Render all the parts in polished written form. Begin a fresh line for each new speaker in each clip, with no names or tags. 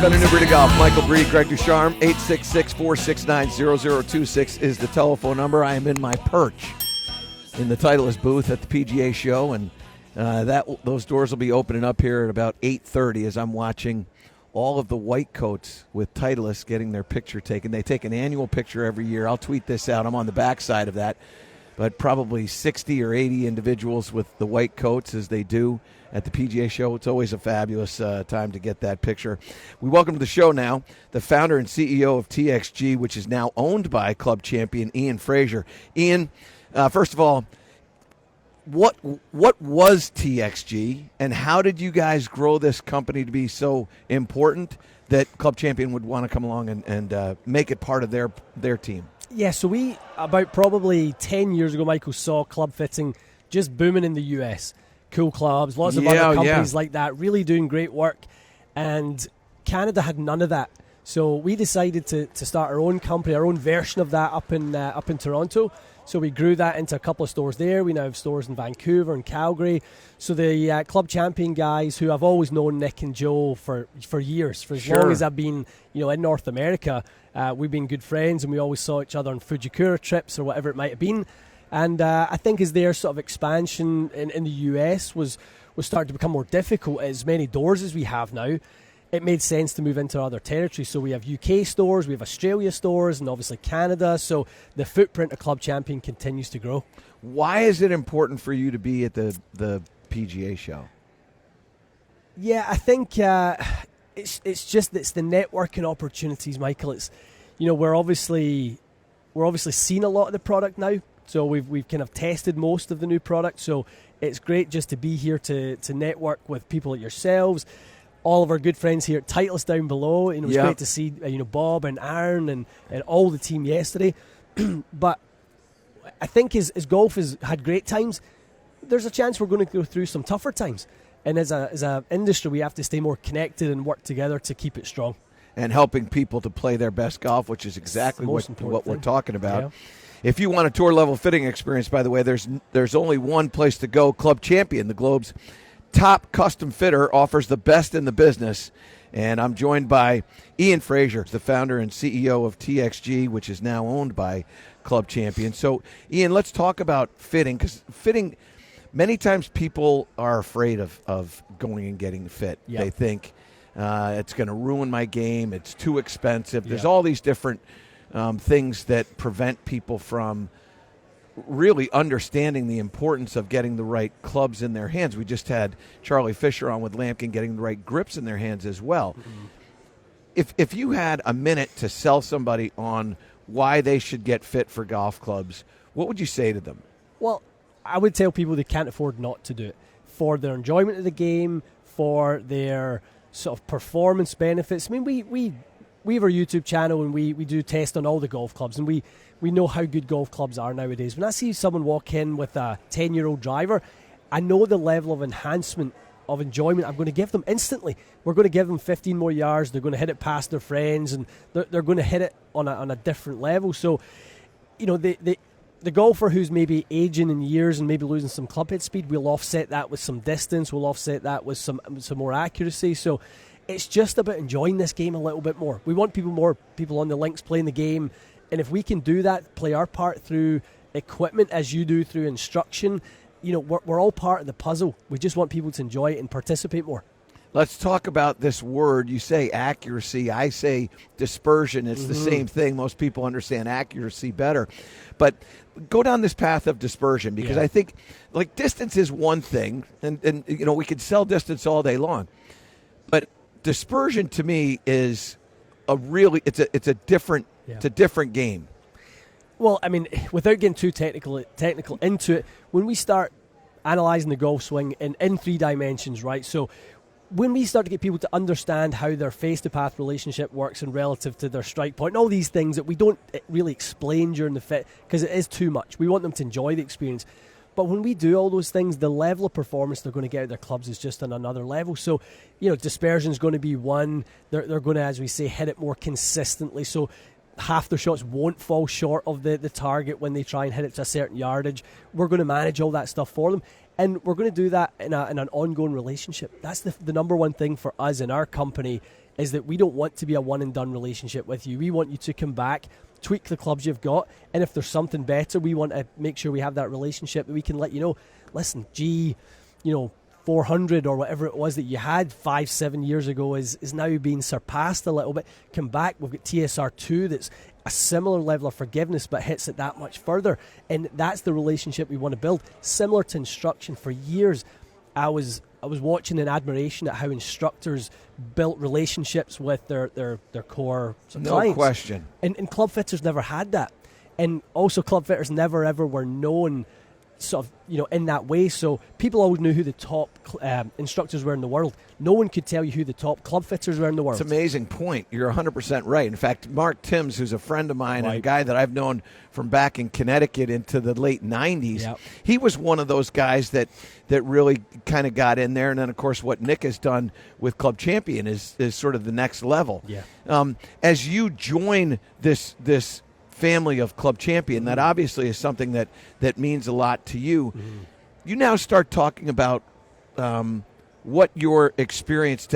Ben and Newbury Golf. Michael Breed, Greg Ducharme. 866-469-0026 is the telephone number. I am in my perch in the Titleist booth at the PGA Show, and those doors will be opening up here at about 8:30 as I'm watching all of the white coats with Titleist getting their picture taken. They take an annual picture every year. I'll tweet this out. I'm on the backside of that. But probably 60 or 80 individuals with the white coats as they do at the PGA Show. It's always a fabulous time to get that picture. We welcome to the show now the founder and CEO of TXG, which is now owned by club champion Ian Frazier. Ian, first of all, what was TXG, and how did you guys grow this company to be so important that club champion would want to come along and make it part of their team?
Yeah, so we, about probably 10 years ago, Michael, saw club fitting just booming in the US. Cool clubs, lots of other companies like that, really doing great work. And Canada had none of that. So we decided to start our own company, our own version of that up in Toronto. So we grew that into a couple of stores there. We now have stores in Vancouver and Calgary. So the club champion guys, who I've always known Nick and Joe for years, for as long as I've been in North America, we've been good friends, and we always saw each other on Fujikura trips or whatever it might have been. And I think as their sort of expansion in the US was starting to become more difficult, as many doors as we have now, it made sense to move into other territories. So we have UK stores, we have Australia stores, and obviously Canada. So the footprint of Club Champion continues to grow.
Why is it important for you to be at the PGA Show?
Yeah, I think it's the networking opportunities, Michael. It's we're obviously seeing a lot of the product now. So we've kind of tested most of the new product. So it's great just to be here to network with people like yourselves. All of our good friends here at Titleist down below. It was great to see Bob and Aaron and all the team yesterday. But I think as golf has had great times, there's a chance we're going to go through some tougher times. And as a industry, we have to stay more connected and work together to keep it strong.
And helping people to play their best golf, which is exactly what we're talking about.
Yeah.
If you want a tour-level fitting experience, by the way, there's only one place to go. Club Champion, the Globe's top custom fitter, offers the best in the business. And I'm joined by Ian Frazier, the founder and CEO of TXG, which is now owned by Club Champion. So, Ian, let's talk about fitting, because fitting, many times people are afraid of going and getting fit. Yep. They think it's going to ruin my game, it's too expensive. There's all these different things that prevent people from really understanding the importance of getting the right clubs in their hands. We just had Charlie Fisher on with Lampkin, getting the right grips in their hands as well. Mm-hmm. If you had a minute to sell somebody on why they should get fit for golf clubs, what would you say to them? Well,
I would tell people they can't afford not to do it. For their enjoyment of the game, for their sort of performance benefits. I mean, we have our YouTube channel, and we do test on all the golf clubs, and we know how good golf clubs are nowadays. When I see someone walk in with a 10-year-old driver, I know the level of enhancement, of enjoyment I'm going to give them instantly. We're going to give them 15 more yards. They're going to hit it past their friends, and they're going to hit it on a different level. So, the golfer who's maybe aging in years and maybe losing some club head speed, we'll offset that with some distance. We'll offset that with some more accuracy. So it's just about enjoying this game a little bit more. We want more people on the links playing the game. And if we can do that, play our part through equipment as you do through instruction, we're all part of the puzzle. We just want people to enjoy it and participate more.
Let's talk about this word. You say accuracy. I say dispersion. It's the same thing. Most people understand accuracy better. But go down this path of dispersion, because I think distance is one thing, and we could sell distance all day long. But dispersion to me is it's a different game.
Well, I mean, without getting too technical into it, when we start analyzing the golf swing in 3 dimensions, right? So when we start to get people to understand how their face-to-path relationship works and relative to their strike point, and all these things that we don't really explain during the fit because it is too much. We want them to enjoy the experience. But when we do all those things, the level of performance they're going to get out of their clubs is just on another level. So, dispersion is going to be one. They're going to, as we say, hit it more consistently. So half their shots won't fall short of the target when they try and hit it to a certain yardage. We're going to manage all that stuff for them. And we're going to do that in an ongoing relationship. That's the number one thing for us in our company is that we don't want to be a one-and-done relationship with you. We want you to come back, tweak the clubs you've got, and if there's something better, we want to make sure we have that relationship that we can let you know, listen, 400 or whatever it was that you had 5-7 years ago is now being surpassed a little bit. Come back. We've got TSR2 that's a similar level of forgiveness but hits it that much further, and that's the relationship we want to build. Similar to instruction, for years I was watching in admiration at how instructors built relationships with their core clients.
No question.
And club fitters never had that. And also club fitters never ever were known sort of, in that way. So people always knew who the top instructors were in the world. No one could tell you who the top club fitters were in the world.
It's an amazing point. You're 100% right. In fact, Mark Timms, who's a friend of mine and a guy that I've known from back in Connecticut into the late 90s, he was one of those guys that really kind of got in there. And then, of course, what Nick has done with Club Champion is sort of the next level.
Yeah.
As you join this family of Club Champion, that obviously is something that means a lot to you. You now start talking about what your experience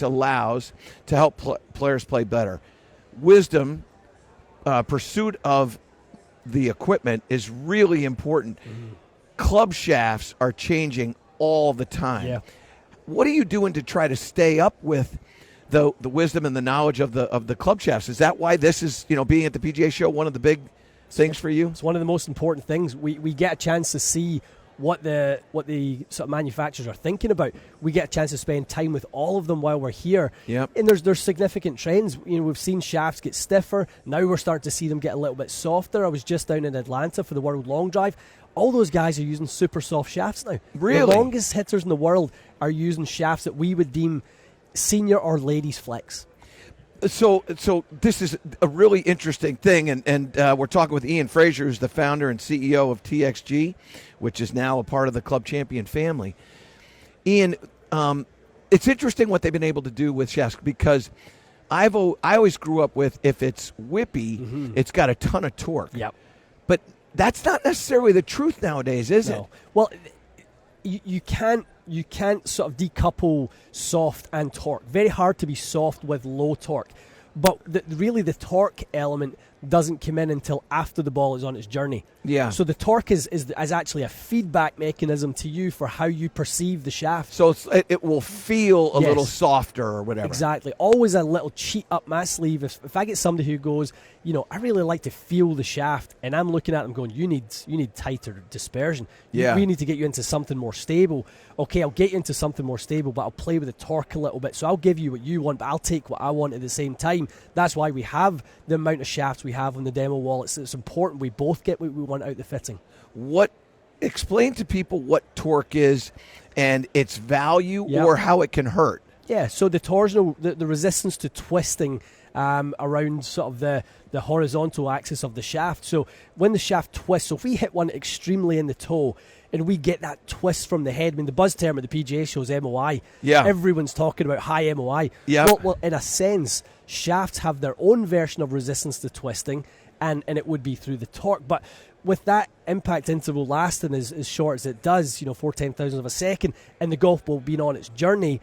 allows to help players play better. Wisdom, pursuit of the equipment is really important. Club shafts are changing all the time.
Yeah.
What are you doing to try to stay up with the wisdom and the knowledge of the club shafts? Is that why this is, being at the PGA Show, one of the big things for you?
It's one of the most important things. We get a chance to see what the sort of manufacturers are thinking about. We get a chance to spend time with all of them while we're here.
Yep.
And there's significant trends. We've seen shafts get stiffer. Now we're starting to see them get a little bit softer. I was just down in Atlanta for the World Long Drive. All those guys are using super soft shafts now.
Really?
The longest hitters in the world are using shafts that we would deem senior or ladies flex.
So this is a really interesting thing, and we're talking with Ian Fraser, who's the founder and CEO of TXG, which is now a part of the Club Champion family. Ian, it's interesting what they've been able to do with shafts, because I always grew up with, if it's whippy, it's got a ton of torque.
Yep.
But that's not necessarily the truth nowadays, is it?
Well, you can't sort of decouple soft and torque. Very hard to be soft with low torque. But really the torque element doesn't come in until after the ball is on its journey.
Yeah.
So the torque is actually a feedback mechanism to you for how you perceive the shaft.
So it will feel a little softer or whatever.
Exactly. Always a little cheat up my sleeve. If I get somebody who goes, I really like to feel the shaft, and I'm looking at them going, you need tighter dispersion. We need to get you into something more stable. Okay, I'll get you into something more stable, but I'll play with the torque a little bit. So I'll give you what you want, but I'll take what I want at the same time. That's why we have the amount of shafts we have on the demo wall. It's important we both get what we want out the fitting.
Explain to people what torque is and its value, or how it can hurt.
Yeah, so the torsional, the resistance to twisting around sort of the horizontal axis of the shaft. So when the shaft twists, so if we hit one extremely in the toe and we get that twist from the head, the buzz term at the PGA Show is MOI.
Yeah.
Everyone's talking about high MOI.
Yeah.
Well, in a sense, shafts have their own version of resistance to twisting, and it would be through the torque. But with that impact interval lasting as short as it does, 4/10,000 of a second, and the golf ball being on its journey,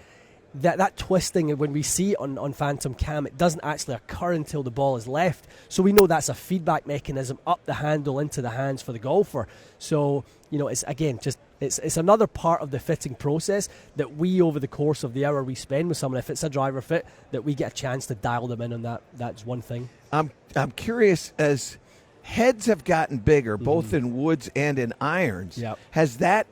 that twisting, when we see it on Phantom Cam, it doesn't actually occur until the ball is left. So we know that's a feedback mechanism up the handle into the hands for the golfer. So, it's again, it's another part of the fitting process that we, over the course of the hour we spend with someone, if it's a driver fit, that we get a chance to dial them in on that. That's one thing.
I'm curious, as heads have gotten bigger, both in woods and in irons, has that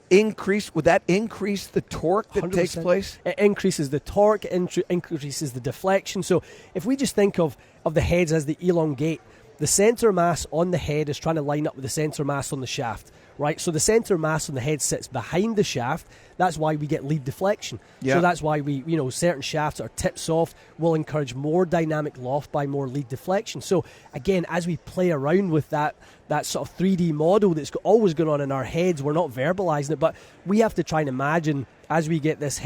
increased? Would that increase the torque that
100%.
takes place?
It increases the torque, increases the deflection. So if we just think of the heads as they elongate, the center mass on the head is trying to line up with the center mass on the shaft, right? So the center mass on the head sits behind the shaft. That's why we get lead deflection.
Yeah.
So that's why we, certain shafts that are tip soft will encourage more dynamic loft by more lead deflection. So again, as we play around with that sort of 3D model that's always going on in our heads, we're not verbalizing it, but we have to try and imagine, as we get this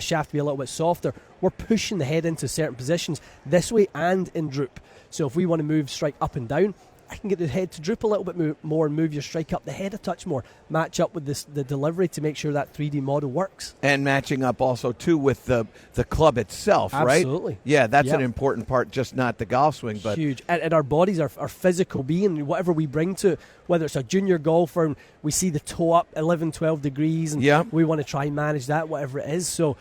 shaft to be a little bit softer, we're pushing the head into certain positions this way and in droop. So if we want to move strike up and down, I can get the head to droop a little bit more and move your strike up the head a touch more. Match up with the delivery to make sure that 3D model works.
And matching up also, too, with the club itself, right?
Absolutely.
Yeah, that's an important part, just not the golf swing. But
huge. And our bodies, our physical being, whatever we bring to it, whether it's a junior golfer and we see the toe up 11, 12 degrees and we want to try and manage that, whatever it is. So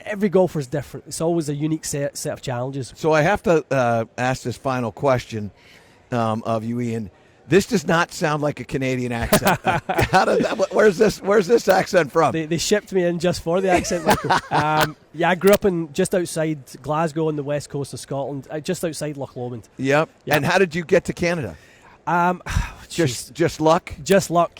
every golfer is different. It's always a unique set of challenges.
So I have to ask this final question of you, Ian. This does not sound like a Canadian accent. Where's this accent from?
They shipped me in just for the accent, Michael. I grew up just outside Glasgow on the west coast of Scotland, just outside Loch Lomond.
Yep. And how did you get to Canada? Just luck?
Just luck.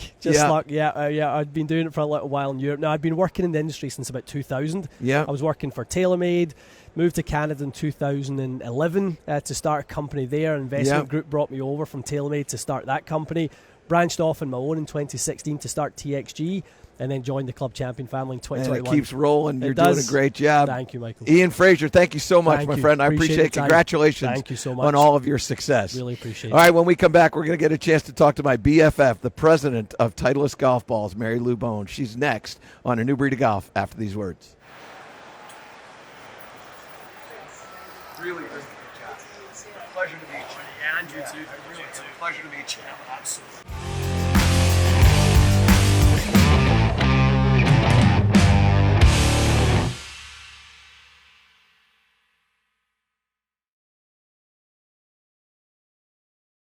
Yeah. I'd been doing it for a little while in Europe. Now, I've been working in the industry since about 2000.
Yeah.
I was working for TaylorMade, moved to Canada in 2011 to start a company there. An investment group brought me over from TaylorMade to start that company. Branched off on my own in 2016 to start TXG, and then joined the Club Champion family in 2021.
And it keeps rolling. You're doing a great job.
Thank you, Michael.
Ian Fraser, thank you so much, my friend. I appreciate it. Congratulations
thank you so much
on all of your success.
Really appreciate it.
All right, when we come back, we're going to get a chance to talk to my BFF, the president of Titleist Golf Balls, Mary Lou Bone. She's next on A New Breed of Golf after these words. Really, good job. Pleasure to meet you.
And you too.
Pleasure to meet you.
Absolutely.